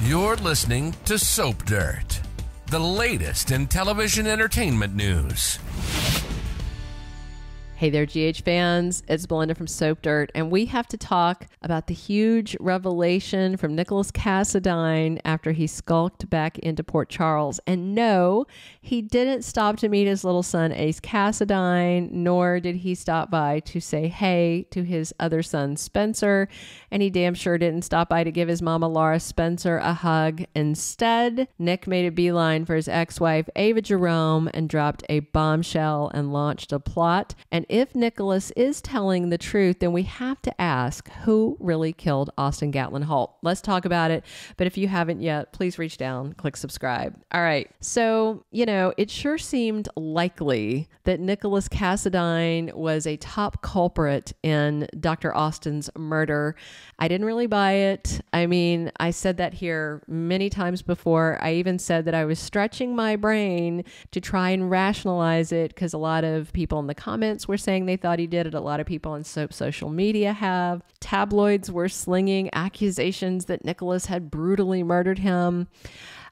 You're listening to Soap Dirt, the latest in television entertainment news. Hey there, GH fans. It's Belinda from Soap Dirt, and we have to talk about the huge revelation from Nikolas Cassadine after he skulked back into Port Charles. And no, he didn't stop to meet his little son, Ace Cassadine, nor did he stop by to say hey to his other son, Spencer. And he damn sure didn't stop by to give his mama, Laura Spencer, a hug. Instead, Nick made a beeline for his ex-wife, Ava Jerome, and dropped a bombshell and launched a plot. And if Nikolas is telling the truth, then we have to ask who really killed Austin Gatlin-Holt. Let's talk about it. But if you haven't yet, please reach down, click subscribe. All right. So, it sure seemed likely that Nikolas Cassadine was a top culprit in Dr. Austin's murder. I didn't really buy it. I mean, I said that here many times before. I even said that I was stretching my brain to try and rationalize it because a lot of people in the comments were saying they thought he did it. A lot of people on Soap social media have. Tabloids were slinging accusations that Nikolas had brutally murdered him.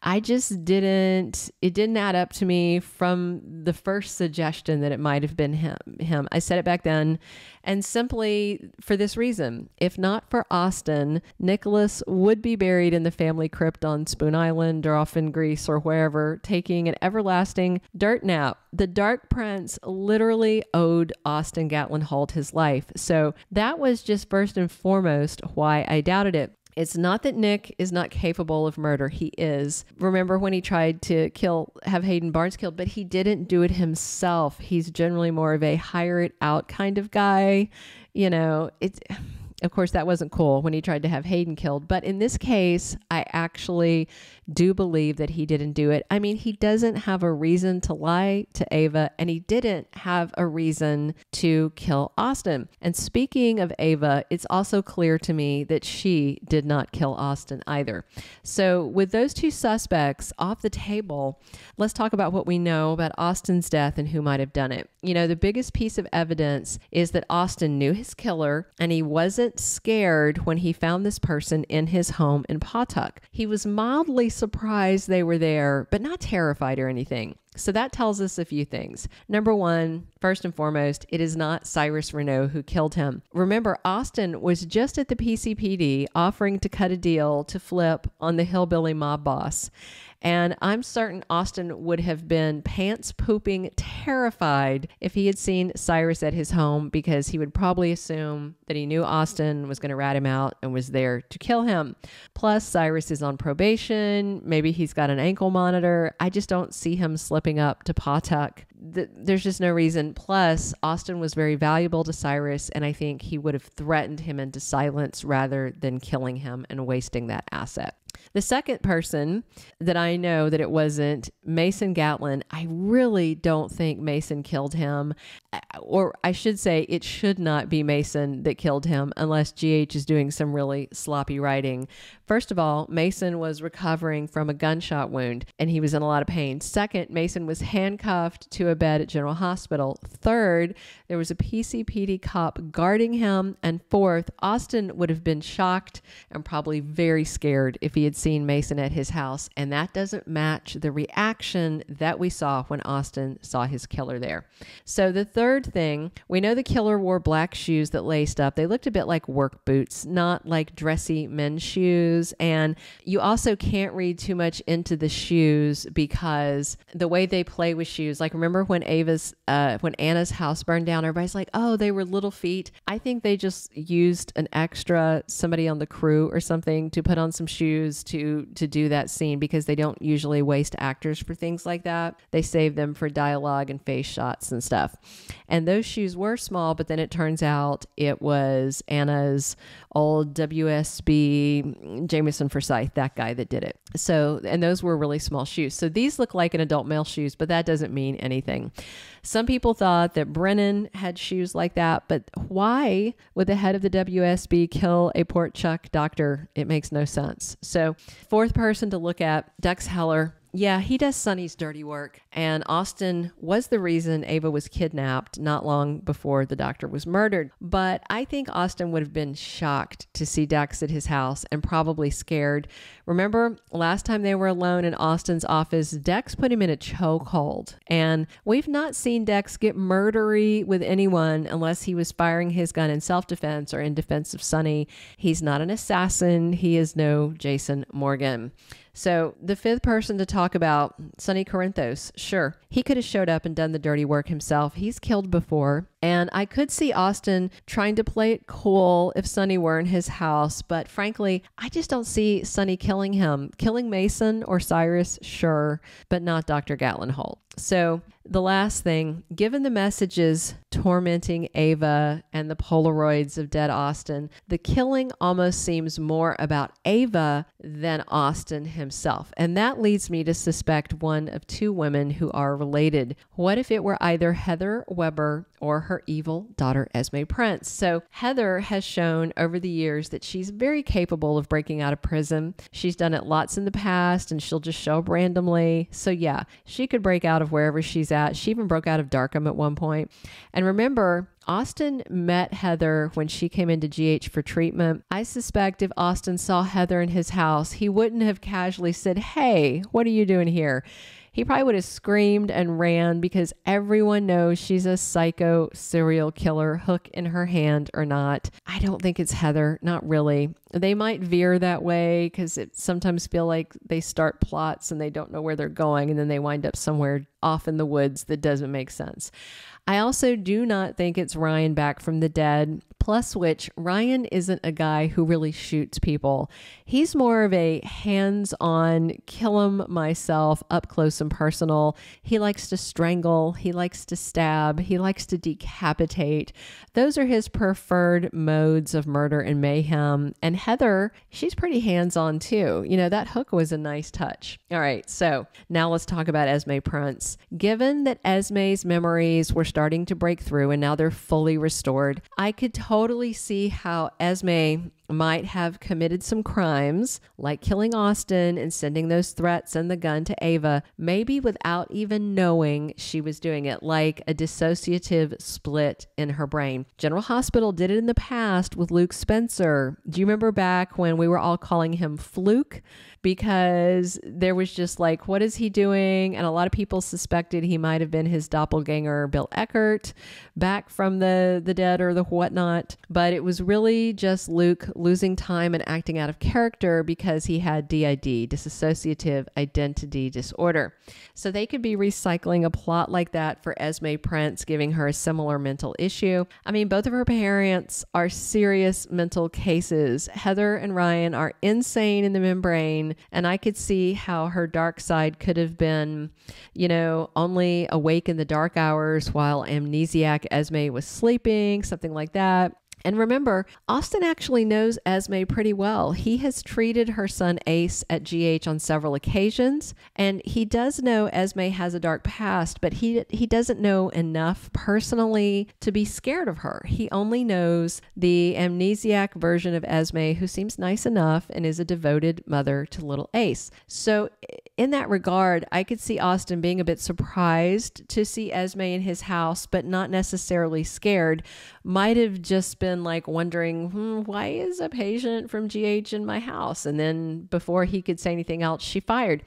It didn't add up to me from the first suggestion that it might have been him. I said it back then, and simply for this reason. If not for Austin, Nikolas would be buried in the family crypt on Spoon Island or off in Greece or wherever, taking an everlasting dirt nap. The Dark Prince literally owed Austin Gatlin-Holt his life. So that was just first and foremost why I doubted it. It's not that Nick is not capable of murder. He is. Remember when he tried to have Hayden Barnes killed, but he didn't do it himself. He's generally more of a hire it out kind of guy. Of course, that wasn't cool when he tried to have Hayden killed. But in this case, I actually do believe that he didn't do it. I mean, he doesn't have a reason to lie to Ava, and he didn't have a reason to kill Austin. And speaking of Ava, it's also clear to me that she did not kill Austin either. So with those two suspects off the table, let's talk about what we know about Austin's death and who might have done it. The biggest piece of evidence is that Austin knew his killer, and he wasn't scared when he found this person in his home in Pawtuck. He was mildly surprised they were there, but not terrified or anything. So that tells us a few things. Number one, first and foremost, it is not Cyrus Renaud who killed him. Remember, Austin was just at the PCPD offering to cut a deal to flip on the hillbilly mob boss. And I'm certain Austin would have been pants pooping terrified if he had seen Cyrus at his home, because he would probably assume that he knew Austin was going to rat him out and was there to kill him. Plus, Cyrus is on probation. Maybe he's got an ankle monitor. I just don't see him slipping up to Pawtuck. There's just no reason. Plus, Austin was very valuable to Cyrus, and I think he would have threatened him into silence rather than killing him and wasting that asset. The second person that I know that it wasn't Mason Gatlin, I really don't think Mason killed him. Or I should say it should not be Mason that killed him unless GH is doing some really sloppy writing. First of all, Mason was recovering from a gunshot wound and he was in a lot of pain. Second, Mason was handcuffed to a bed at General Hospital. Third, there was a PCPD cop guarding him. And fourth, Austin would have been shocked and probably very scared if he had seen Mason at his house. And that doesn't match the reaction that we saw when Austin saw his killer there. So the third thing, we know the killer wore black shoes that laced up. They looked a bit like work boots, not like dressy men's shoes. And you also can't read too much into the shoes because the way they play with shoes, like remember when when Anna's house burned down, everybody's like, oh, they were little feet. I think they just used somebody on the crew or something to put on some shoes to do that scene, because they don't usually waste actors for things like that. They save them for dialogue and face shots and stuff. And those shoes were small, but then it turns out it was Anna's old WSB Jameson Forsyth, that guy that did it. So, and those were really small shoes. So these look like an adult male shoes, but that doesn't mean anything. Some people thought that Brennan had shoes like that, but why would the head of the WSB kill a Port Chuck doctor? It makes no sense. So fourth person to look at, Dex Heller. Yeah, he does Sonny's dirty work. And Austin was the reason Ava was kidnapped not long before the doctor was murdered. But I think Austin would have been shocked to see Dex at his house and probably scared. Remember, last time they were alone in Austin's office, Dex put him in a chokehold. And we've not seen Dex get murdery with anyone unless he was firing his gun in self-defense or in defense of Sonny. He's not an assassin. He is no Jason Morgan. So the fifth person to talk about, Sonny Corinthos. Sure, he could have showed up and done the dirty work himself. He's killed before. And I could see Austin trying to play it cool if Sonny were in his house. But frankly, I just don't see Sonny killing him. Killing Mason or Cyrus, sure, but not Dr. Gatlin-Holt. So the last thing, given the messages tormenting Ava and the Polaroids of dead Austin, the killing almost seems more about Ava than Austin himself. And that leads me to suspect one of two women who are related. What if it were either Heather Weber or her evil daughter, Esme Prince? So Heather has shown over the years that she's very capable of breaking out of prison. She's done it lots in the past, and she'll just show up randomly. So yeah, she could break out of wherever she's at. She even broke out of Darkham at one point. And remember, Austin met Heather when she came into GH for treatment. I suspect if Austin saw Heather in his house, he wouldn't have casually said, "Hey, what are you doing here?" He probably would have screamed and ran because everyone knows she's a psycho serial killer, hook in her hand or not. I don't think it's Heather, not really. They might veer that way because it sometimes feel like they start plots and they don't know where they're going, and then they wind up somewhere off in the woods that doesn't make sense. I also do not think it's Ryan back from the dead. Plus which, Ryan isn't a guy who really shoots people. He's more of a hands-on, kill him myself, up close and personal. He likes to strangle. He likes to stab. He likes to decapitate. Those are his preferred modes of murder and mayhem. And Heather, she's pretty hands-on too. You know, that hook was a nice touch. All right, so now let's talk about Esme Prince. Given that Esme's memories were starting to break through and now they're fully restored, I could totally see how Esme might have committed some crimes like killing Austin and sending those threats and the gun to Ava, maybe without even knowing she was doing it, like a dissociative split in her brain. General Hospital did it in the past with Luke Spencer. Do you remember back when we were all calling him Fluke? Because there was just like, what is he doing? And a lot of people suspected he might have been his doppelganger, Bill Eckert, back from the dead or the whatnot. But it was really just Luke losing time and acting out of character because he had DID, dissociative identity disorder. So they could be recycling a plot like that for Esme Prince, giving her a similar mental issue. I mean, both of her parents are serious mental cases. Heather and Ryan are insane in the membrane. And I could see how her dark side could have been, you know, only awake in the dark hours while amnesiac Esme was sleeping, something like that. And remember, Austin actually knows Esme pretty well. He has treated her son Ace at GH on several occasions, and he does know Esme has a dark past, but he doesn't know enough personally to be scared of her. He only knows the amnesiac version of Esme, who seems nice enough and is a devoted mother to little Ace. So in that regard, I could see Austin being a bit surprised to see Esme in his house, but not necessarily scared. Might have just been like wondering, why is a patient from GH in my house? And then before he could say anything else, she fired.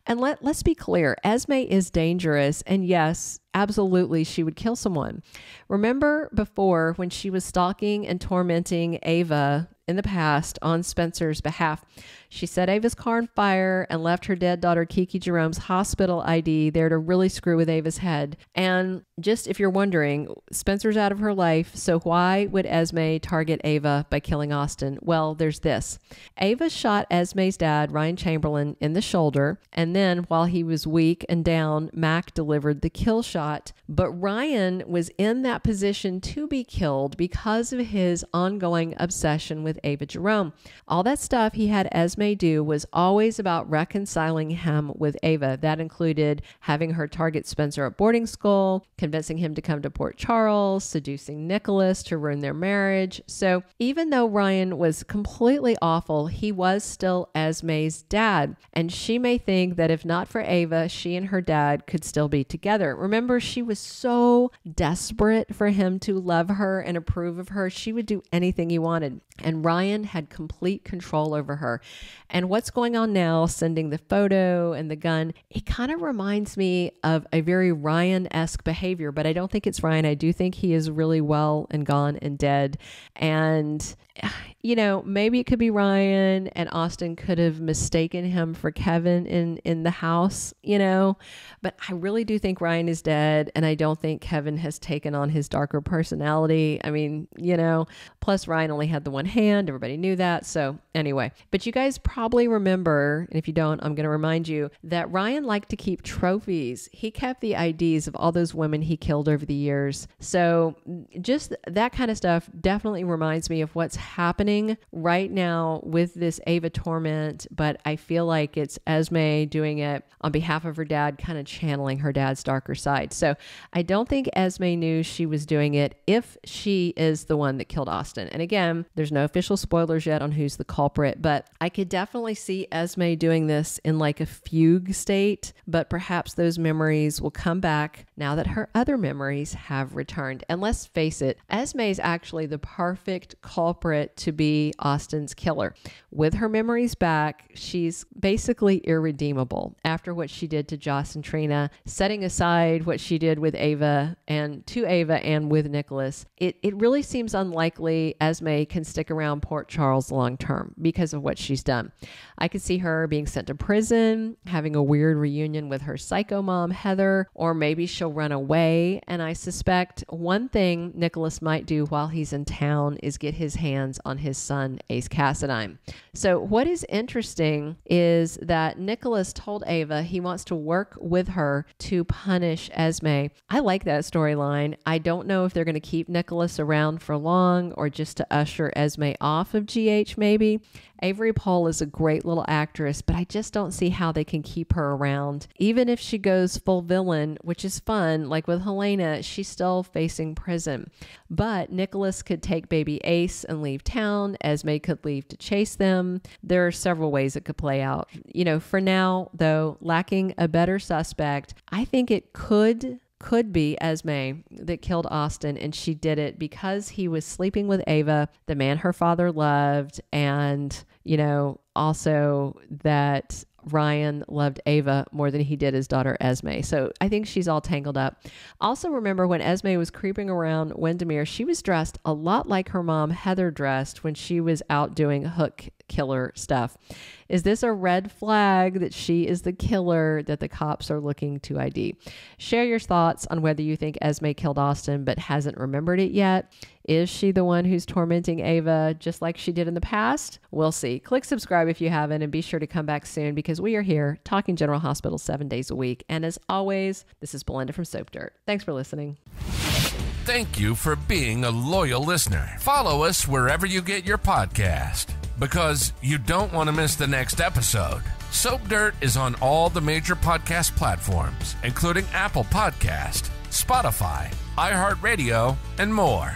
And let's be clear, Esme is dangerous. And yes, absolutely, she would kill someone. Remember before when she was stalking and tormenting Ava in the past on Spencer's behalf, she set Ava's car on fire and left her dead daughter Kiki Jerome's hospital ID there to really screw with Ava's head. And just if you're wondering, Spencer's out of her life, so why would Esme target Ava by killing Austin? Well, there's this. Ava shot Esme's dad, Ryan Chamberlain, in the shoulder, and then while he was weak and down, Mac delivered the kill shot. But Ryan was in that position to be killed because of his ongoing obsession with Ava Jerome. All that stuff he had Esme Esme do was always about reconciling him with Ava. That included having her target Spencer at boarding school, convincing him to come to Port Charles, seducing Nikolas to ruin their marriage. So even though Ryan was completely awful, he was still Esme's dad. And she may think that if not for Ava, she and her dad could still be together. Remember, she was so desperate for him to love her and approve of her. She would do anything he wanted. And Ryan had complete control over her. And what's going on now, sending the photo and the gun, it kind of reminds me of a very Ryan-esque behavior, but I don't think it's Ryan. I do think he is really well and gone and dead. And you know, maybe it could be Ryan, and Austin could have mistaken him for Kevin in the house, you know, but I really do think Ryan is dead, and I don't think Kevin has taken on his darker personality. I mean, you know, plus Ryan only had the one hand. Everybody knew that. So anyway, but you guys probably remember, and if you don't, I'm going to remind you that Ryan liked to keep trophies. He kept the IDs of all those women he killed over the years. So just that kind of stuff definitely reminds me of what's happening right now with this Ava torment, but I feel like it's Esme doing it on behalf of her dad, kind of channeling her dad's darker side. So I don't think Esme knew she was doing it if she is the one that killed Austin. And again, there's no official spoilers yet on who's the culprit, but I could definitely see Esme doing this in like a fugue state, but perhaps those memories will come back now that her other memories have returned. And let's face it, Esme is actually the perfect culprit to be Austin's killer. With her memories back, she's basically irredeemable after what she did to Joss and Trina, setting aside what she did with Ava and to Ava and with Nikolas. It really seems unlikely Esme can stick around Port Charles long term because of what she's done. I could see her being sent to prison, having a weird reunion with her psycho mom, Heather, or maybe she'll run away. And I suspect one thing Nikolas might do while he's in town is get his hands on his son, Ace Cassadine. So what is interesting is that Nikolas told Ava he wants to work with her to punish Esme. I like that storyline. I don't know if they're going to keep Nikolas around for long or just to usher Esme off of GH maybe. Avery Pohl is a great little actress, but I just don't see how they can keep her around. Even if she goes full villain, which is fun, like with Helena, she's still facing prison. But Nikolas could take baby Ace and leave town. Esme could leave to chase them. There are several ways it could play out. You know, for now, though, lacking a better suspect, I think it could be Esme that killed Austin, and she did it because he was sleeping with Ava, the man her father loved, and, you know, also that Ryan loved Ava more than he did his daughter Esme. So I think she's all tangled up. Also remember when Esme was creeping around Windermere, she was dressed a lot like her mom Heather dressed when she was out doing hook killer stuff. Is this a red flag that she is the killer that the cops are looking to ID? Share your thoughts on whether you think Esme killed Austin but hasn't remembered it yet. Is she the one who's tormenting Ava just like she did in the past? We'll see. Click subscribe if you haven't, and be sure to come back soon because we are here talking General Hospital 7 days a week. And as always, this is Belinda from Soap Dirt. Thanks for listening. Thank you for being a loyal listener. Follow us wherever you get your podcast because you don't want to miss the next episode. Soap Dirt is on all the major podcast platforms, including Apple Podcast, Spotify, iHeartRadio, and more.